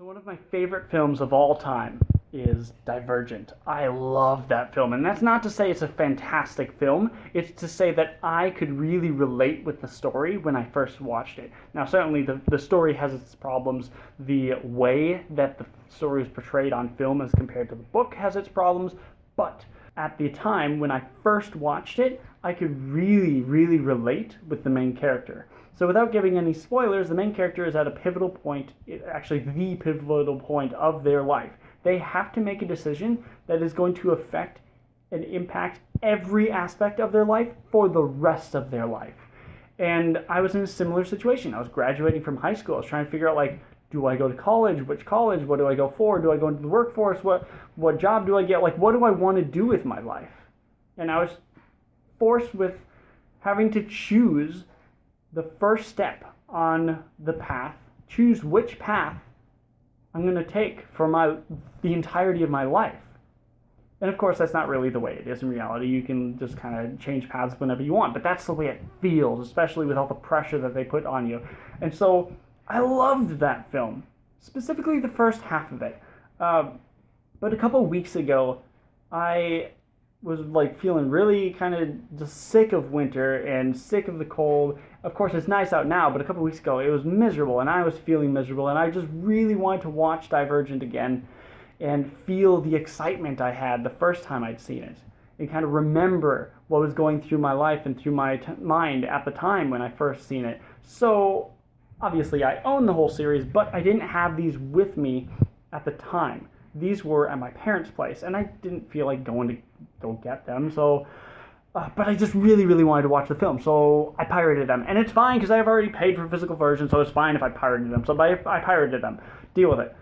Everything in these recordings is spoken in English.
So one of my favorite films of all time is Divergent. I love that film, and that's not to say it's a fantastic film. It's to say that I could really relate with the story when I first watched it. Now, certainly the story has its problems. The way that the story is portrayed on film as compared to the book has its problems, but at the time when I first watched it, I could really, really relate with the main character. So without giving any spoilers, the main character is at a pivotal point, actually the pivotal point of their life. They have to make a decision that is going to affect and impact every aspect of their life for the rest of their life. And I was in a similar situation. I was graduating from high school. I was trying to figure out, like, do I go to college? Which college? What do I go for? Do I go into the workforce? What job do I get? Like, what do I want to do with my life? And I was forced with having to choose the first step on the path, choose which path I'm going to take for the entirety of my life. And of course, that's not really the way it is in reality. You can just kind of change paths whenever you want, but that's the way it feels, especially with all the pressure that they put on you. And so I loved that film, specifically the first half of it. But a couple weeks ago, I was like feeling really kind of just sick of winter and sick of the cold. Of course, it's nice out now, but a couple weeks ago it was miserable, and I was feeling miserable, and I just really wanted to watch Divergent again and feel the excitement I had the first time I'd seen it, and kind of remember what was going through my life and through my mind at the time when I first seen it. So obviously I own the whole series, but I didn't have these with me at the time. These were at my parents' place, and I didn't feel like going to go get them, so but I just really, really wanted to watch the film, so I pirated them. And it's fine, because I have already paid for physical version, so it's fine if I pirated them. So I pirated them. Deal with it.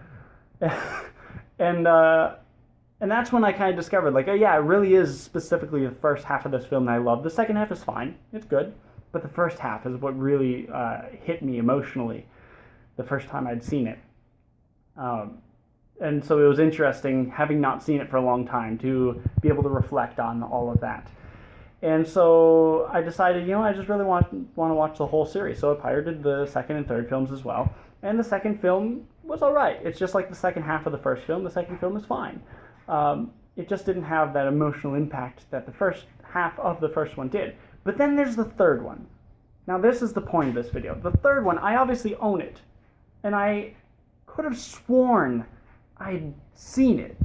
And that's when I kind of discovered, like, oh yeah, it really is specifically the first half of this film that I love. The second half is fine. It's good. But the first half is what really hit me emotionally the first time I'd seen it. And so it was interesting, having not seen it for a long time, to be able to reflect on all of that. And so I decided, I just really want to watch the whole series. So I pirated the second and third films as well. And the second film was all right. It's just like the second half of the first film. The second film is fine. It just didn't have that emotional impact that the first half of the first one did. But then there's the third one. Now this is the point of this video. The third one, I obviously own it. And I could have sworn I'd seen it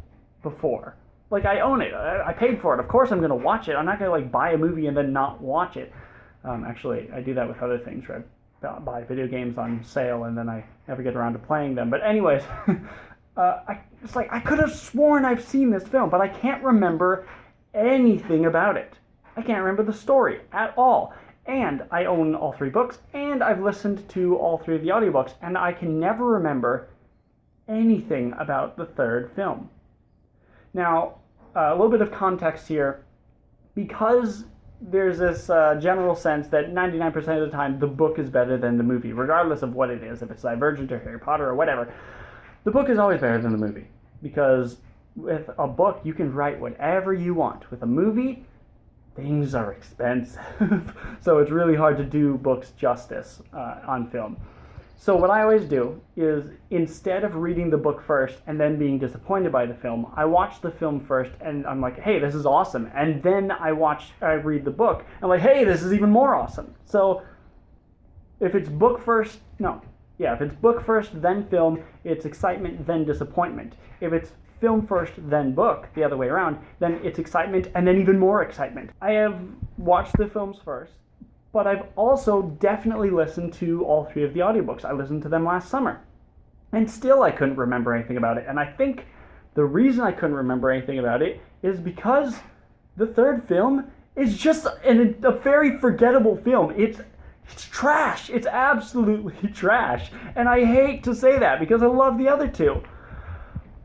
before. Like, I own it. I paid for it. Of course I'm going to watch it. I'm not going to, like, buy a movie and then not watch it. Actually, I do that with other things, where I buy video games on sale and then I never get around to playing them. But anyways, it's like, I could have sworn I've seen this film, but I can't remember anything about it. I can't remember the story at all. And I own all three books, and I've listened to all three of the audiobooks, and I can never remember anything about the third film. Now, a little bit of context here. Because there's this general sense that 99% of the time the book is better than the movie, regardless of what it is, if it's Divergent or Harry Potter or whatever. The book is always better than the movie, because with a book you can write whatever you want. With a movie, things are expensive, so it's really hard to do books justice on film. So what I always do is, instead of reading the book first and then being disappointed by the film, I watch the film first and I'm like, hey, this is awesome. And then I read the book and I'm like, hey, this is even more awesome. So if it's book first, if it's book first, then film, it's excitement, then disappointment. If it's film first, then book, the other way around, then it's excitement and then even more excitement. I have watched the films first, but I've also definitely listened to all three of the audiobooks. I listened to them last summer, and still I couldn't remember anything about it. And I think the reason I couldn't remember anything about it is because the third film is just a very forgettable film. It's trash. It's absolutely trash. And I hate to say that because I love the other two.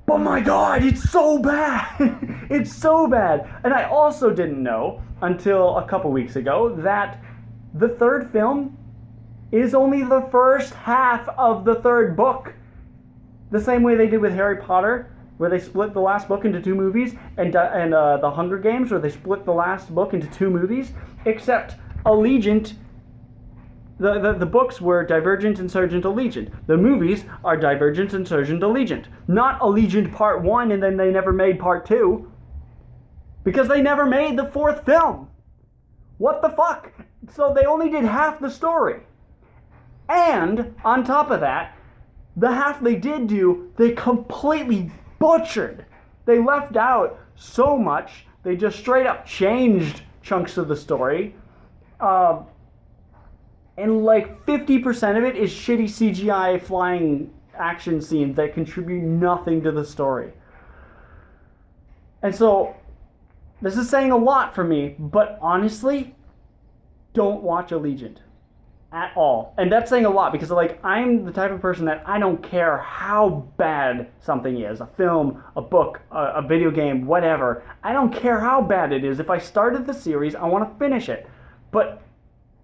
But my God, it's so bad. It's so bad. And I also didn't know until a couple weeks ago that the third film is only the first half of the third book. The same way they did with Harry Potter, where they split the last book into two movies, and The Hunger Games, where they split the last book into two movies, except Allegiant The books were Divergent, Insurgent, Allegiant. The movies are Divergent, Insurgent, Allegiant. Not Allegiant Part 1 and then they never made Part 2. Because they never made the fourth film. What the fuck? So they only did half the story. And, on top of that, the half they did do, they completely butchered. They left out so much. They just straight up changed chunks of the story. And like 50% of it is shitty CGI flying action scenes that contribute nothing to the story. And so, this is saying a lot for me, but honestly, don't watch Allegiant at all. And that's saying a lot because like I'm the type of person that I don't care how bad something is, a film, a book, a video game, whatever. I don't care how bad it is. If I started the series, I want to finish it. But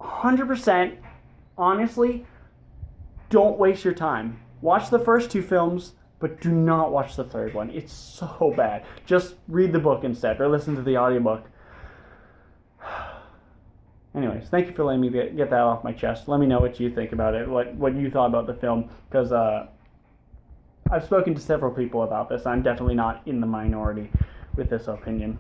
100%, honestly, don't waste your time. Watch the first two films, but do not watch the third one. It's so bad. Just read the book instead, or listen to the audiobook. Anyways, thank you for letting me get that off my chest. Let me know what you think about it, what you thought about the film, because I've spoken to several people about this. I'm definitely not in the minority with this opinion.